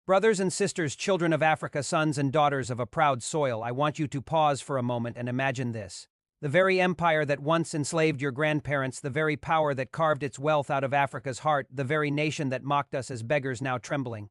Brothers and sisters, children of Africa, sons and daughters of a proud soil, I want you to pause for a moment and imagine this. The very empire that once enslaved your grandparents, the very power that carved its wealth out of Africa's heart, the very nation that mocked us as beggars now trembling.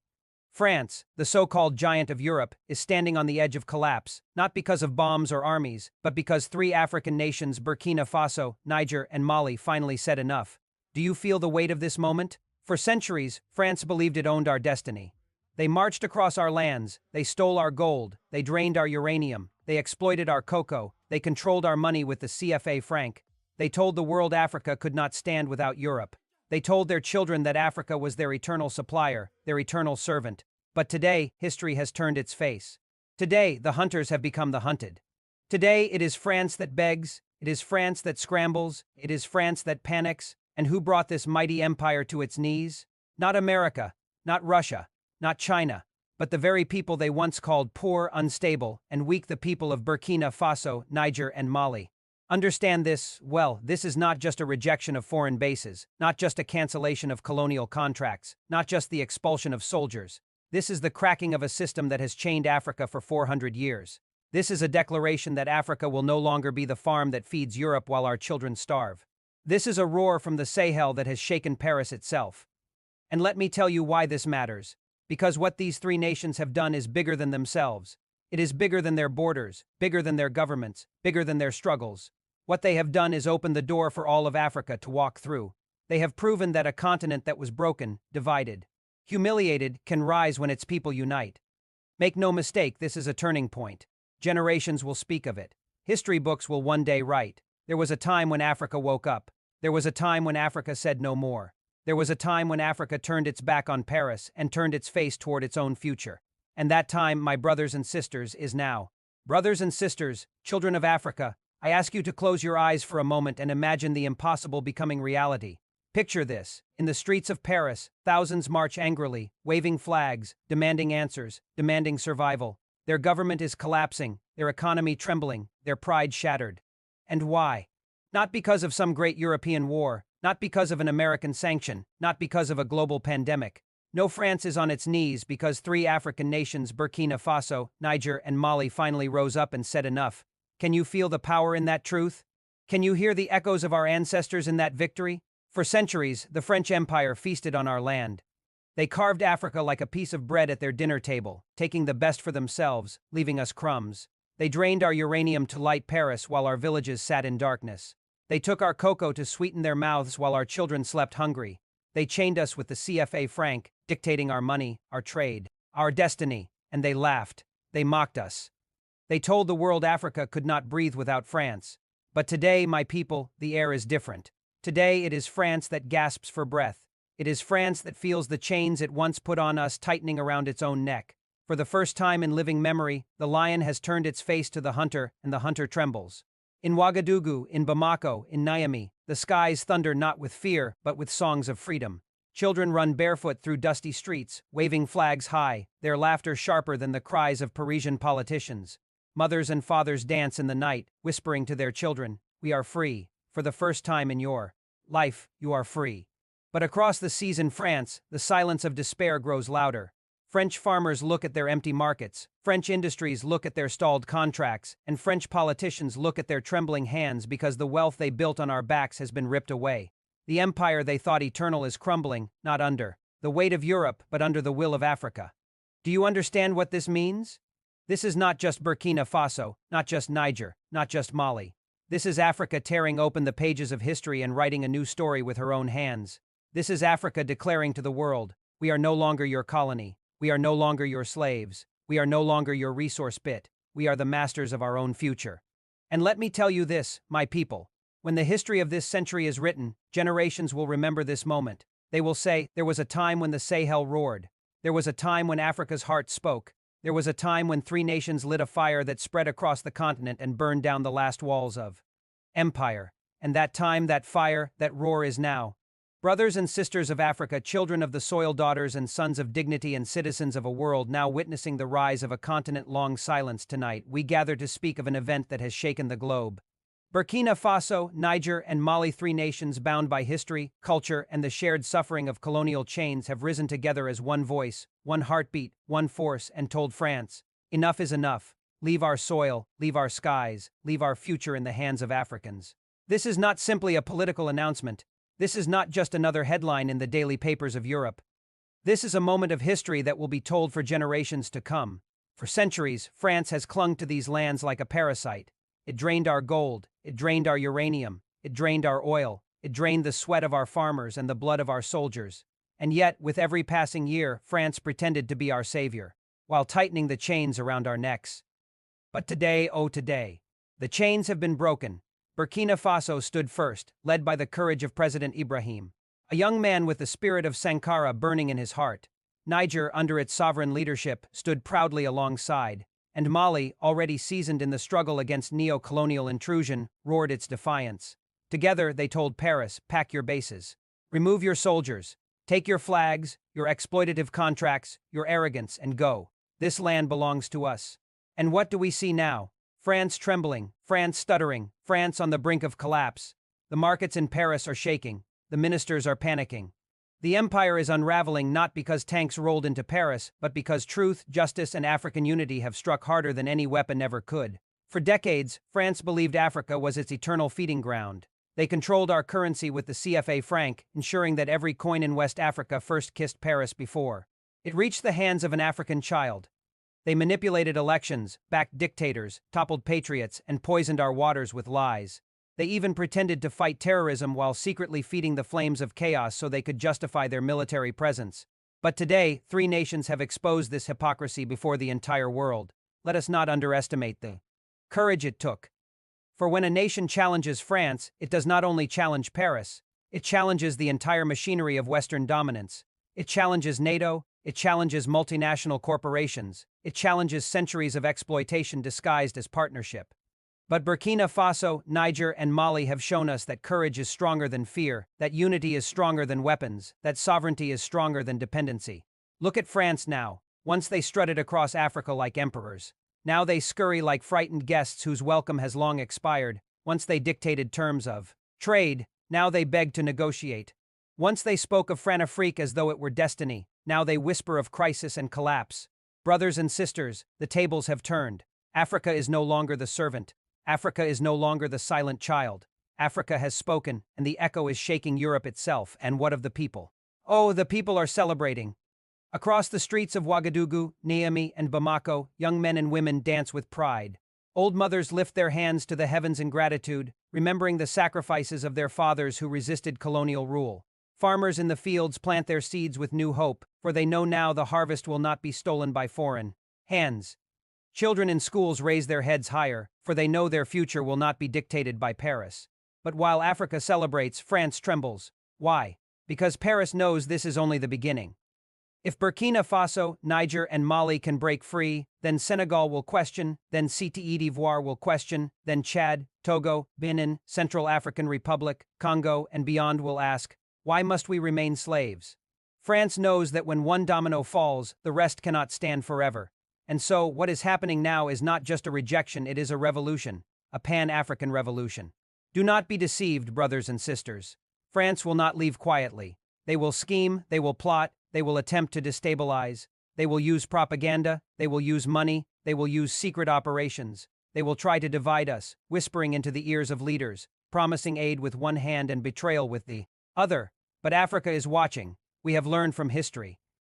France, the so-called giant of Europe, is standing on the edge of collapse, not because of bombs or armies, but because three African nations, Burkina Faso, Niger, and Mali, finally said enough. Do you feel the weight of this moment? For centuries, France believed it owned our destiny. They marched across our lands, they stole our gold, they drained our uranium, they exploited our cocoa, they controlled our money with the CFA franc. They told the world Africa could not stand without Europe. They told their children that Africa was their eternal supplier, their eternal servant. But today, history has turned its face. Today, the hunters have become the hunted. Today, it is France that begs, it is France that scrambles, it is France that panics. And who brought this mighty empire to its knees? Not America, not Russia, not China, but the very people they once called poor, unstable, and weak, the people of Burkina Faso, Niger, and Mali. Understand this, well, this is not just a rejection of foreign bases, not just a cancellation of colonial contracts, not just the expulsion of soldiers. This is the cracking of a system that has chained Africa for 400 years. This is a declaration that Africa will no longer be the farm that feeds Europe while our children starve. This is a roar from the Sahel that has shaken Paris itself. And let me tell you why this matters. Because what these three nations have done is bigger than themselves. It is bigger than their borders, bigger than their governments, bigger than their struggles. What they have done is open the door for all of Africa to walk through. They have proven that a continent that was broken, divided, humiliated, can rise when its people unite. Make no mistake, this is a turning point. Generations will speak of it. History books will one day write. There was a time when Africa woke up. There was a time when Africa said no more. There was a time when Africa turned its back on Paris and turned its face toward its own future. And that time, my brothers and sisters, is now. Brothers and sisters, children of Africa, I ask you to close your eyes for a moment and imagine the impossible becoming reality. Picture this. In the streets of Paris, thousands march angrily, waving flags, demanding answers, demanding survival. Their government is collapsing, their economy trembling, their pride shattered. And why? Not because of some great European war, not because of an American sanction, not because of a global pandemic. No, France is on its knees because three African nations, Burkina Faso, Niger, and Mali, finally rose up and said enough. Can you feel the power in that truth? Can you hear the echoes of our ancestors in that victory? For centuries, the French Empire feasted on our land. They carved Africa like a piece of bread at their dinner table, taking the best for themselves, leaving us crumbs. They drained our uranium to light Paris while our villages sat in darkness. They took our cocoa to sweeten their mouths while our children slept hungry. They chained us with the CFA franc, dictating our money, our trade, our destiny, and they laughed. They mocked us. They told the world Africa could not breathe without France. But today, my people, the air is different. Today it is France that gasps for breath. It is France that feels the chains it once put on us tightening around its own neck. For the first time in living memory, the lion has turned its face to the hunter, and the hunter trembles. In Ouagadougou, in Bamako, in Niamey, the skies thunder not with fear, but with songs of freedom. Children run barefoot through dusty streets, waving flags high, their laughter sharper than the cries of Parisian politicians. Mothers and fathers dance in the night, whispering to their children, "We are free. For the first time in your life, you are free." But across the seas in France, the silence of despair grows louder. French farmers look at their empty markets, French industries look at their stalled contracts, and French politicians look at their trembling hands because the wealth they built on our backs has been ripped away. The empire they thought eternal is crumbling, not under the weight of Europe, but under the will of Africa. Do you understand what this means? This is not just Burkina Faso, not just Niger, not just Mali. This is Africa tearing open the pages of history and writing a new story with her own hands. This is Africa declaring to the world, we are no longer your colony. We are no longer your slaves. We are no longer your resource bit. We are the masters of our own future. And let me tell you this, my people. When the history of this century is written, generations will remember this moment. They will say, there was a time when the Sahel roared. There was a time when Africa's heart spoke. There was a time when three nations lit a fire that spread across the continent and burned down the last walls of empire. And that time, that fire, that roar is now. Brothers and sisters of Africa, children of the soil, daughters and sons of dignity, and citizens of a world now witnessing the rise of a continent long silenced, tonight we gather to speak of an event that has shaken the globe. Burkina Faso, Niger, and Mali, three nations bound by history, culture, and the shared suffering of colonial chains, have risen together as one voice, one heartbeat, one force, and told France, enough is enough. Leave our soil, leave our skies, leave our future in the hands of Africans. This is not simply a political announcement. This is not just another headline in the daily papers of Europe. This is a moment of history that will be told for generations to come. For centuries, France has clung to these lands like a parasite. It drained our gold, it drained our uranium, it drained our oil, it drained the sweat of our farmers and the blood of our soldiers. And yet, with every passing year, France pretended to be our savior, while tightening the chains around our necks. But today, oh today, the chains have been broken. Burkina Faso stood first, led by the courage of President Ibrahim, a young man with the spirit of Sankara burning in his heart. Niger, under its sovereign leadership, stood proudly alongside, and Mali, already seasoned in the struggle against neo-colonial intrusion, roared its defiance. Together, they told Paris, pack your bases. Remove your soldiers. Take your flags, your exploitative contracts, your arrogance, and go. This land belongs to us. And what do we see now? France trembling, France stuttering, France on the brink of collapse. The markets in Paris are shaking. The ministers are panicking. The empire is unraveling not because tanks rolled into Paris, but because truth, justice, and African unity have struck harder than any weapon ever could. For decades, France believed Africa was its eternal feeding ground. They controlled our currency with the CFA franc, ensuring that every coin in West Africa first kissed Paris before it reached the hands of an African child. They manipulated elections, backed dictators, toppled patriots, and poisoned our waters with lies. They even pretended to fight terrorism while secretly feeding the flames of chaos so they could justify their military presence. But today, three nations have exposed this hypocrisy before the entire world. Let us not underestimate the courage it took. For when a nation challenges France, it does not only challenge Paris, it challenges the entire machinery of Western dominance. It challenges NATO, it challenges multinational corporations, it challenges centuries of exploitation disguised as partnership. But Burkina Faso, Niger, and Mali have shown us that courage is stronger than fear, that unity is stronger than weapons, that sovereignty is stronger than dependency. Look at France now. Once they strutted across Africa like emperors. Now they scurry like frightened guests whose welcome has long expired. Once they dictated terms of trade, now they beg to negotiate. Once they spoke of Franafrique as though it were destiny, now they whisper of crisis and collapse. Brothers and sisters, the tables have turned. Africa is no longer the servant. Africa is no longer the silent child. Africa has spoken, and the echo is shaking Europe itself. And what of the people? Oh, the people are celebrating. Across the streets of Ouagadougou, Niamey, and Bamako, young men and women dance with pride. Old mothers lift their hands to the heavens in gratitude, remembering the sacrifices of their fathers who resisted colonial rule. Farmers in the fields plant their seeds with new hope, for they know now the harvest will not be stolen by foreign hands. Children in schools raise their heads higher, for they know their future will not be dictated by Paris. But while Africa celebrates, France trembles. Why? Because Paris knows this is only the beginning. If Burkina Faso, Niger, and Mali can break free, then Senegal will question, then Côte d'Ivoire will question, then Chad, Togo, Benin, Central African Republic, Congo, and beyond will ask, why must we remain slaves? France knows that when one domino falls, the rest cannot stand forever. And so, what is happening now is not just a rejection, it is a revolution, a Pan-African revolution. Do not be deceived, brothers and sisters. France will not leave quietly. They will scheme, they will plot, they will attempt to destabilize, they will use propaganda, they will use money, they will use secret operations, they will try to divide us, whispering into the ears of leaders, promising aid with one hand and betrayal with the other. But Africa is watching. We have learned from history.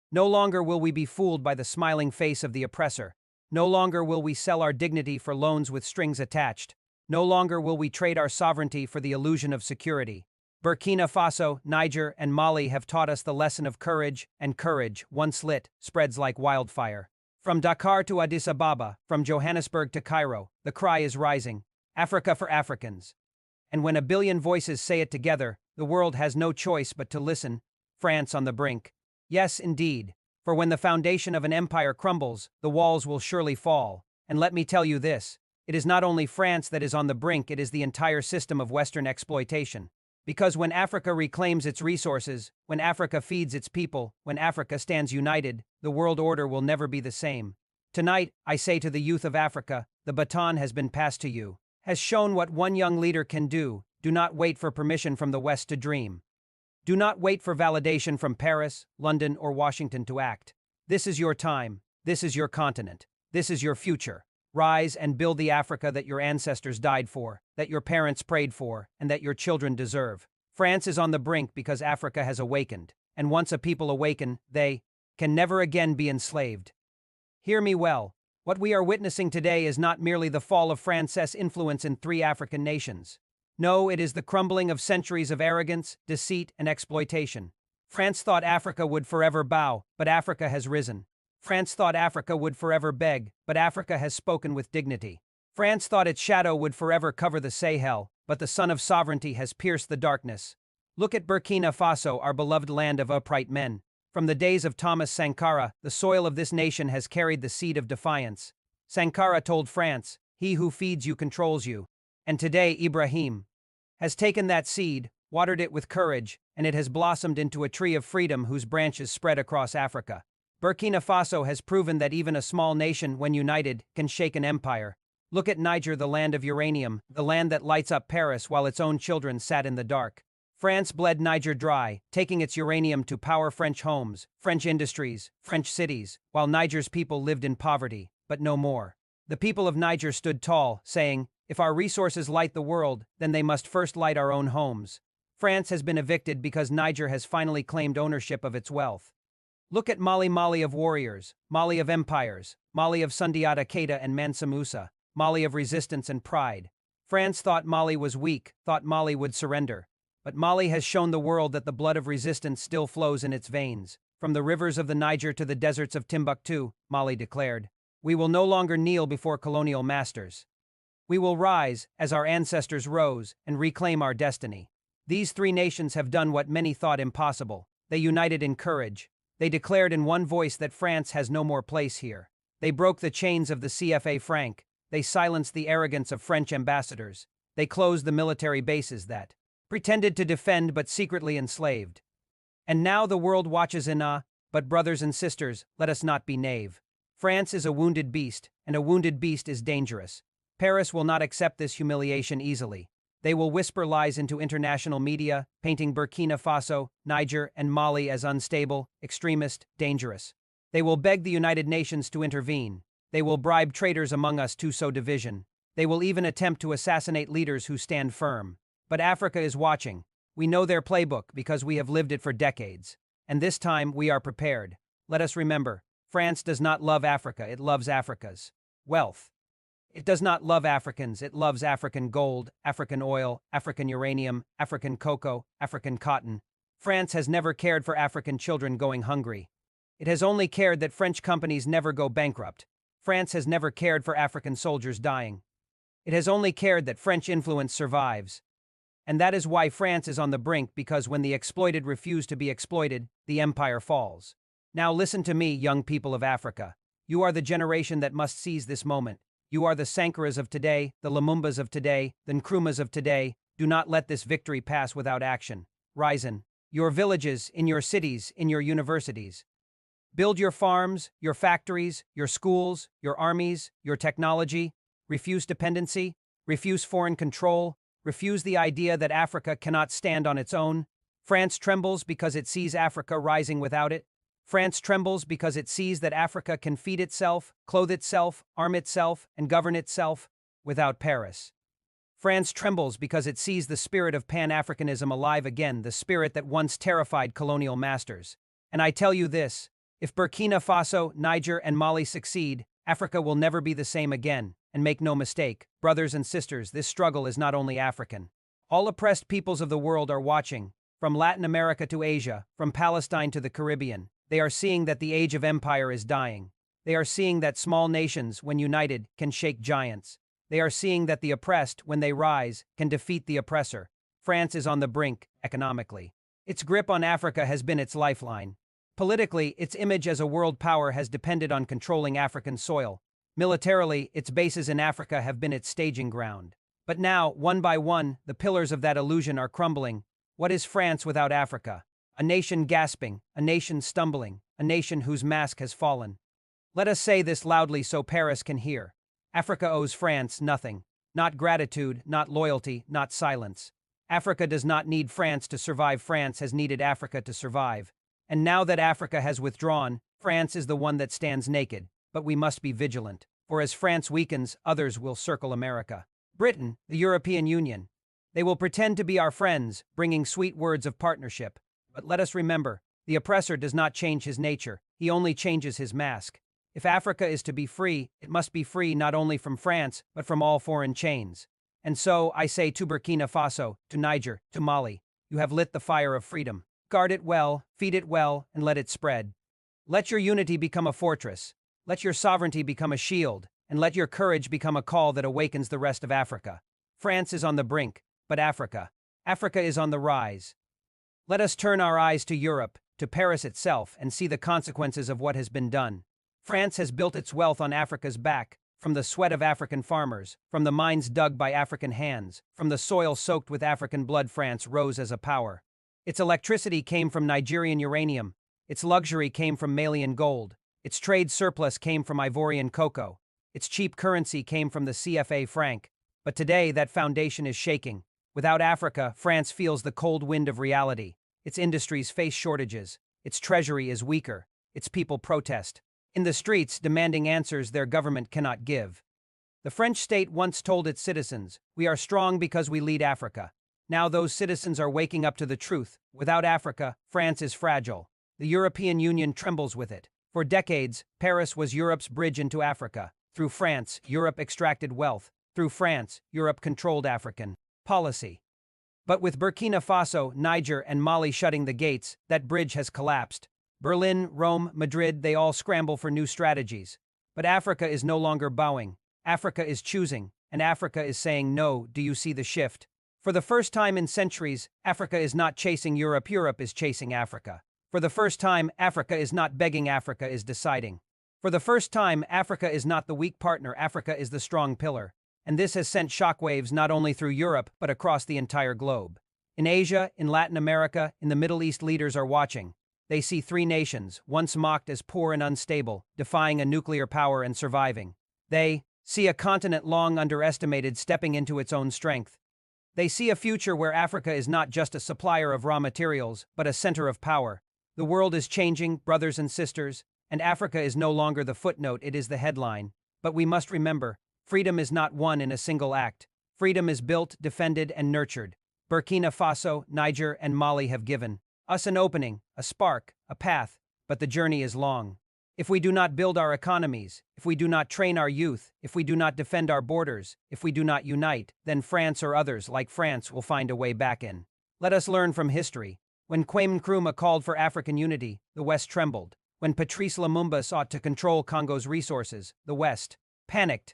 No longer will we be fooled by the smiling face of the oppressor. No longer will we sell our dignity for loans with strings attached. No longer will we trade our sovereignty for the illusion of security. Burkina Faso, Niger, and Mali have taught us the lesson of courage, and courage, once lit, spreads like wildfire. From Dakar to Addis Ababa, from Johannesburg to Cairo, the cry is rising, Africa for Africans. And when a billion voices say it together, the world has no choice but to listen. France on the brink. Yes, indeed, for when the foundation of an empire crumbles, the walls will surely fall. And let me tell you this, it is not only France that is on the brink, it is the entire system of Western exploitation. Because when Africa reclaims its resources, when Africa feeds its people, when Africa stands united, the world order will never be the same. Tonight, I say to the youth of Africa, the baton has been passed to you. has shown what one young leader can do. Do not wait for permission from the West to dream. Do not wait for validation from Paris, London, or Washington to act. This is your time. This is your continent. This is your future. Rise and build the Africa that your ancestors died for, that your parents prayed for, and that your children deserve. France is on the brink because Africa has awakened, and once a people awaken, they can never again be enslaved. Hear me well. What we are witnessing today is not merely the fall of France's influence in 3 African nations. No, it is the crumbling of centuries of arrogance, deceit, and exploitation. France thought Africa would forever bow, but Africa has risen. France thought Africa would forever beg, but Africa has spoken with dignity. France thought its shadow would forever cover the Sahel, but the sun of sovereignty has pierced the darkness. Look at Burkina Faso, our beloved land of upright men. From the days of Thomas Sankara, the soil of this nation has carried the seed of defiance. Sankara told France, "He who feeds you controls you." And today Ibrahim has taken that seed, watered it with courage, and it has blossomed into a tree of freedom whose branches spread across Africa. Burkina Faso has proven that even a small nation, when united, can shake an empire. Look at Niger, the land of uranium, the land that lights up Paris while its own children sat in the dark. France bled Niger dry, taking its uranium to power French homes, French industries, French cities, while Niger's people lived in poverty, but no more. The people of Niger stood tall, saying, "If our resources light the world, then they must first light our own homes." France has been evicted because Niger has finally claimed ownership of its wealth. Look at Mali, Mali of warriors, Mali of empires, Mali of Sundiata Keita and Mansa Musa, Mali of resistance and pride. France thought Mali was weak, thought Mali would surrender. But Mali has shown the world that the blood of resistance still flows in its veins. From the rivers of the Niger to the deserts of Timbuktu, Mali declared, "We will no longer kneel before colonial masters. We will rise, as our ancestors rose, and reclaim our destiny." These 3 nations have done what many thought impossible. They united in courage. They declared in one voice that France has no more place here. They broke the chains of the CFA franc. They silenced the arrogance of French ambassadors. They closed the military bases that pretended to defend but secretly enslaved. And now the world watches in awe, but brothers and sisters, let us not be knave. France is a wounded beast, and a wounded beast is dangerous. Paris will not accept this humiliation easily. They will whisper lies into international media, painting Burkina Faso, Niger, and Mali as unstable, extremist, dangerous. They will beg the United Nations to intervene. They will bribe traitors among us to sow division. They will even attempt to assassinate leaders who stand firm. But Africa is watching. We know their playbook because we have lived it for decades. And this time we are prepared. Let us remember, France does not love Africa, it loves Africa's wealth. It does not love Africans, it loves African gold, African oil, African uranium, African cocoa, African cotton. France has never cared for African children going hungry. It has only cared that French companies never go bankrupt. France has never cared for African soldiers dying. It has only cared that French influence survives. And that is why France is on the brink, because when the exploited refuse to be exploited, the empire falls. Now listen to me, young people of Africa. You are the generation that must seize this moment. You are the Sankaras of today, the Lumumbas of today, the Nkrumahs of today. Do not let this victory pass without action. Rise in your villages, in your cities, in your universities. Build your farms, your factories, your schools, your armies, your technology. Refuse dependency, refuse foreign control, refuse the idea that Africa cannot stand on its own. France trembles because it sees Africa rising without it. France trembles because it sees that Africa can feed itself, clothe itself, arm itself, and govern itself without Paris. France trembles because it sees the spirit of Pan-Africanism alive again, the spirit that once terrified colonial masters. And I tell you this, if Burkina Faso, Niger, and Mali succeed, Africa will never be the same again. And make no mistake, brothers and sisters, this struggle is not only African. All oppressed peoples of the world are watching, from Latin America to Asia, from Palestine to the Caribbean. They are seeing that the age of empire is dying. They are seeing that small nations, when united, can shake giants. They are seeing that the oppressed, when they rise, can defeat the oppressor. France is on the brink, economically. Its grip on Africa has been its lifeline. Politically, its image as a world power has depended on controlling African soil. Militarily, its bases in Africa have been its staging ground. But now, one by one, the pillars of that illusion are crumbling. What is France without Africa? A nation gasping, a nation stumbling, a nation whose mask has fallen. Let us say this loudly so Paris can hear. Africa owes France nothing. Not gratitude, not loyalty, not silence. Africa does not need France to survive. France has needed Africa to survive. And now that Africa has withdrawn, France is the one that stands naked. But we must be vigilant, for as France weakens, others will circle America. Britain, the European Union. They will pretend to be our friends, bringing sweet words of partnership. But let us remember, the oppressor does not change his nature, he only changes his mask. If Africa is to be free, it must be free not only from France, but from all foreign chains. And so, I say to Burkina Faso, to Niger, to Mali, you have lit the fire of freedom. Guard it well, feed it well, and let it spread. Let your unity become a fortress. Let your sovereignty become a shield, and let your courage become a call that awakens the rest of Africa. France is on the brink, but Africa is on the rise. Let us turn our eyes to Europe, to Paris itself, and see the consequences of what has been done. France has built its wealth on Africa's back, from the sweat of African farmers, from the mines dug by African hands, from the soil soaked with African blood. France rose as a power. Its electricity came from Nigerian uranium, its luxury came from Malian gold, its trade surplus came from Ivorian cocoa, its cheap currency came from the CFA franc. But today that foundation is shaking. Without Africa, France feels the cold wind of reality. Its industries face shortages, its treasury is weaker, its people protest. In the streets, demanding answers their government cannot give. The French state once told its citizens, "We are strong because we lead Africa." Now those citizens are waking up to the truth. Without Africa, France is fragile. The European Union trembles with it. For decades, Paris was Europe's bridge into Africa. Through France, Europe extracted wealth. Through France, Europe controlled African policy. But with Burkina Faso, Niger, and Mali shutting the gates, that bridge has collapsed. Berlin, Rome, Madrid, they all scramble for new strategies. But Africa is no longer bowing. Africa is choosing, and Africa is saying no. Do you see the shift? For the first time in centuries, Africa is not chasing Europe, Europe is chasing Africa. For the first time, Africa is not begging, Africa is deciding. For the first time, Africa is not the weak partner, Africa is the strong pillar. And this has sent shockwaves not only through Europe, but across the entire globe. In Asia, in Latin America, in the Middle East, leaders are watching. They see three nations, once mocked as poor and unstable, defying a nuclear power and surviving. They see a continent long underestimated stepping into its own strength. They see a future where Africa is not just a supplier of raw materials, but a center of power. The world is changing, brothers and sisters, and Africa is no longer the footnote, it is the headline. But we must remember, freedom is not won in a single act. Freedom is built, defended, and nurtured. Burkina Faso, Niger, and Mali have given us an opening, a spark, a path, but the journey is long. If we do not build our economies, if we do not train our youth, if we do not defend our borders, if we do not unite, then France or others like France will find a way back in. Let us learn from history. When Kwame Nkrumah called for African unity, the West trembled. When Patrice Lumumba sought to control Congo's resources, the West panicked.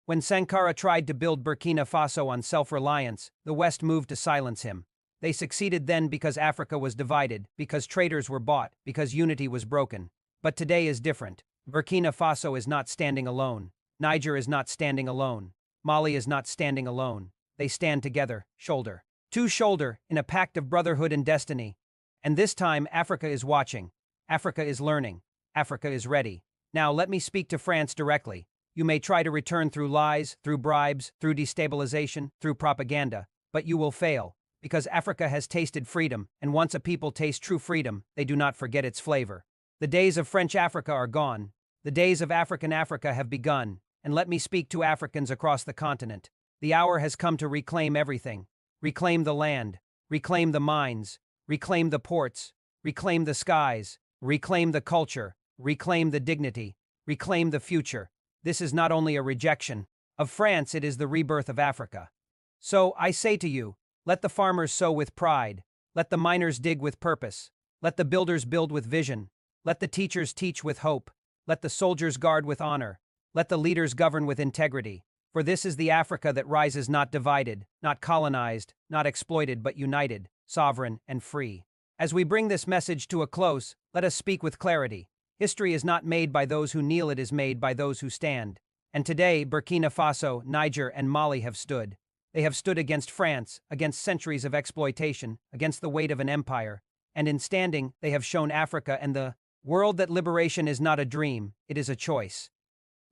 When Sankara tried to build Burkina Faso on self-reliance, the West moved to silence him. They succeeded then because Africa was divided, because traitors were bought, because unity was broken. But today is different. Burkina Faso is not standing alone. Niger is not standing alone. Mali is not standing alone. They stand together, shoulder to shoulder, in a pact of brotherhood and destiny. And this time, Africa is watching. Africa is learning. Africa is ready. Now let me speak to France directly. You may try to return through lies, through bribes, through destabilization, through propaganda, but you will fail. Because Africa has tasted freedom, and once a people taste true freedom, they do not forget its flavor. The days of French Africa are gone. The days of African Africa have begun. And let me speak to Africans across the continent. The hour has come to reclaim everything. Reclaim the land. Reclaim the mines. Reclaim the ports. Reclaim the skies. Reclaim the culture. Reclaim the dignity. Reclaim the future. This is not only a rejection of France, it is the rebirth of Africa. So, I say to you, let the farmers sow with pride. Let the miners dig with purpose. Let the builders build with vision. Let the teachers teach with hope. Let the soldiers guard with honor. Let the leaders govern with integrity. For this is the Africa that rises not divided, not colonized, not exploited, but united, sovereign, and free. As we bring this message to a close, let us speak with clarity. History is not made by those who kneel, it is made by those who stand. And today, Burkina Faso, Niger, and Mali have stood. They have stood against France, against centuries of exploitation, against the weight of an empire. And in standing, they have shown Africa and the world that liberation is not a dream, it is a choice.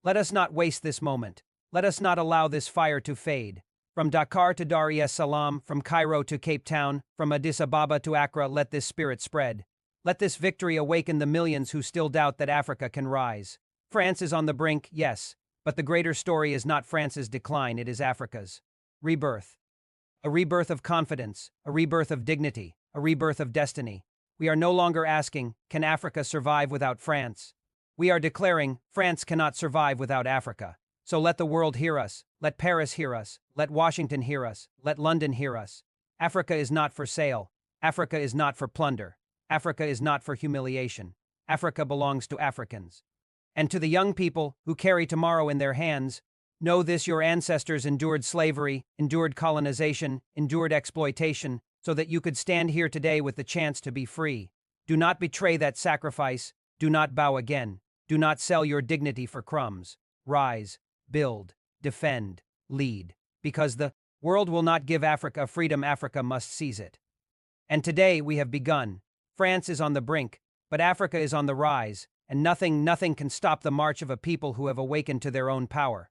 Let us not waste this moment. Let us not allow this fire to fade. From Dakar to Dar es Salaam, from Cairo to Cape Town, from Addis Ababa to Accra, let this spirit spread. Let this victory awaken the millions who still doubt that Africa can rise. France is on the brink, yes, but the greater story is not France's decline, it is Africa's rebirth. A rebirth of confidence, a rebirth of dignity, a rebirth of destiny. We are no longer asking, can Africa survive without France? We are declaring, France cannot survive without Africa. So let the world hear us, let Paris hear us, let Washington hear us, let London hear us. Africa is not for sale. Africa is not for plunder. Africa is not for humiliation. Africa belongs to Africans. And to the young people who carry tomorrow in their hands, know this: your ancestors endured slavery, endured colonization, endured exploitation, so that you could stand here today with the chance to be free. Do not betray that sacrifice. Do not bow again. Do not sell your dignity for crumbs. Rise, build, defend, lead. Because the world will not give Africa freedom, Africa must seize it. And today we have begun. France is on the brink, but Africa is on the rise, and nothing can stop the march of a people who have awakened to their own power.